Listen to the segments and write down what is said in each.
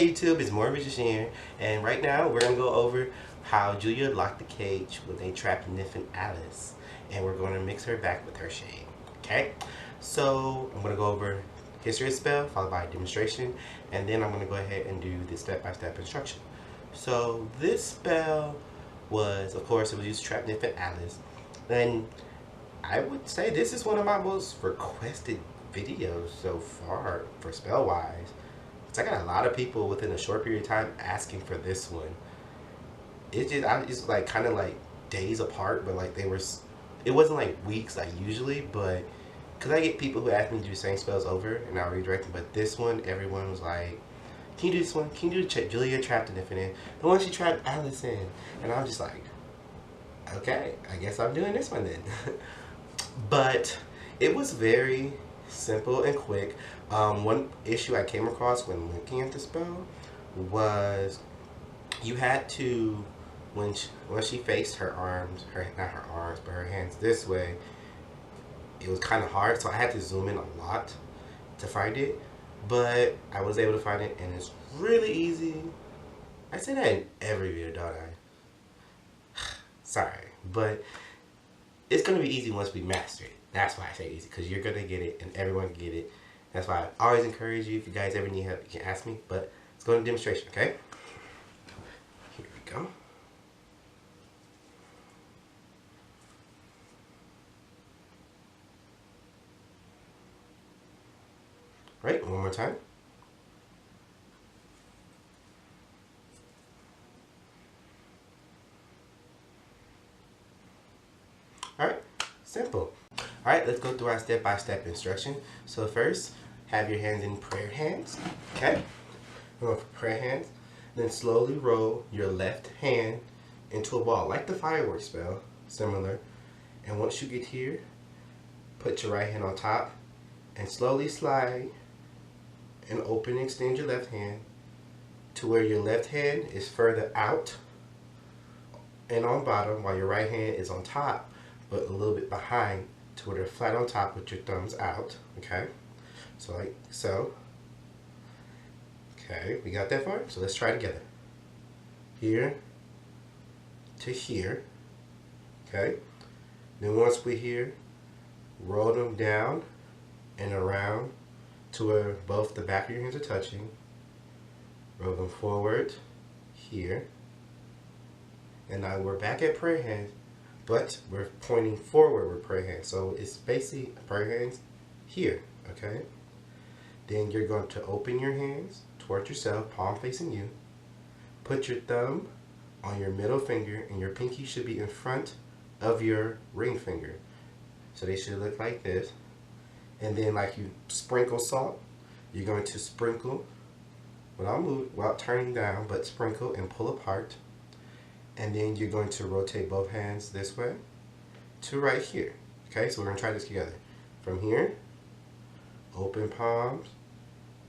Hey YouTube, it's more Magician here, and right now we're going to go over how Julia locked the cage when they trapped Niffin Alice, and we're going to mix her back with her shade. Okay, so I'm going to go over history of the spell, followed by a demonstration, and then I'm going to go ahead and do the step-by-step instruction. So this spell was, of course, it was used to trap Niffin Alice, and I would say this is one of my most requested videos so far for spell-wise. I got a lot of people within a short period of time asking for this one. It's like kind of like days apart, but like it wasn't like weeks like usually, but because I get people who ask me to do the same spells over and I'll redirect them, but this one, everyone was like, can you do this one? Can you do Julia trapped Niffin in? The one she trapped Alice in. And I'm just like, okay, I guess I'm doing this one then. But it was very simple and quick. One issue I came across when looking at the spell was you had to, when she faced her arms, not her arms, but her hands this way, it was kind of hard, so I had to zoom in a lot to find it, but I was able to find it, and it's really easy. I say that in every video, don't I? Sorry, but it's going to be easy once we master it. That's why I say easy, because you're going to get it, and everyone can get it. That's why I always encourage you, if you guys ever need help, you can ask me. But let's go to demonstration, okay? Here we go. Right, one more time. Alright, simple. Alright, let's go through our step-by-step instruction. So first, have your hands in prayer hands. Okay? We're going for prayer hands. Then slowly roll your left hand into a ball, like the fireworks spell, similar. And once you get here, put your right hand on top and slowly slide and open and extend your left hand to where your left hand is further out and on bottom while your right hand is on top but a little bit behind, to where they're flat on top with your thumbs out. Okay, so like so. Okay, we got that far, so let's try together. Here to here. Okay, then once we're here, roll them down and around to where both the back of your hands are touching. Roll them forward here, and now we're back at prayer hands, but we're pointing forward with prayer hands. So it's basically prayer hands here, okay? Then you're going to open your hands towards yourself, palm facing you. Put your thumb on your middle finger, and your pinky should be in front of your ring finger. So they should look like this. And then like you sprinkle salt, you're going to sprinkle without turning down, but sprinkle and pull apart. And then you're going to rotate both hands this way to right here. Okay, so we're going to try this together. From here, open palms,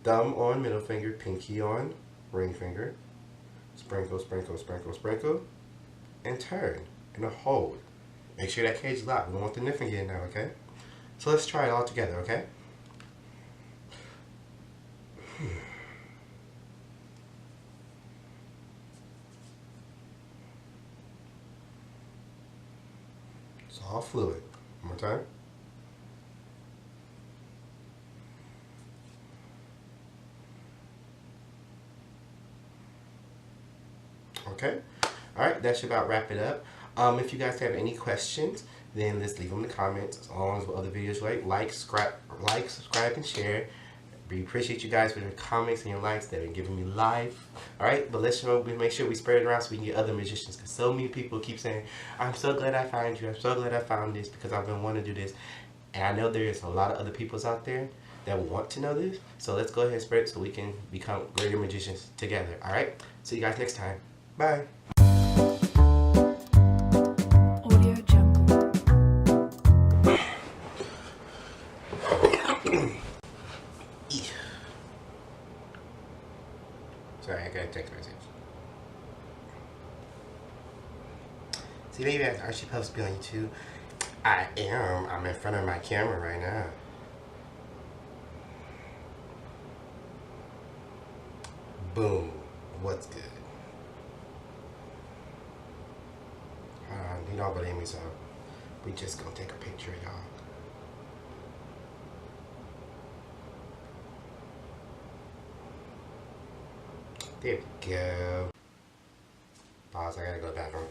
thumb on middle finger, pinky on ring finger. Sprinkle, sprinkle, sprinkle, sprinkle, and turn and hold. Make sure that cage is locked. We don't want the Niffin getting out, okay? So let's try it all together, okay? It's all fluid. One more time. Okay. Alright, that should about wrap it up. If you guys have any questions, then let's leave them in the comments. As long as what other videos like, subscribe, and share. We appreciate you guys for your comments and your likes that are giving me life. Alright, but let's make sure we spread it around so we can get other magicians, because so many people keep saying, I'm so glad I found you, I'm so glad I found this, because I've been wanting to do this. And I know there's a lot of other peoples out there that want to know this. So let's go ahead and spread it so we can become greater magicians together. Alright, see you guys next time. Bye. Sorry, I got a text message. See, baby, aren't you supposed to be on YouTube? I am. I'm in front of my camera right now. Boom. What's good? You don't believe me, so we just gonna take a picture, y'all. There we go. Pause, I gotta go to the bathroom.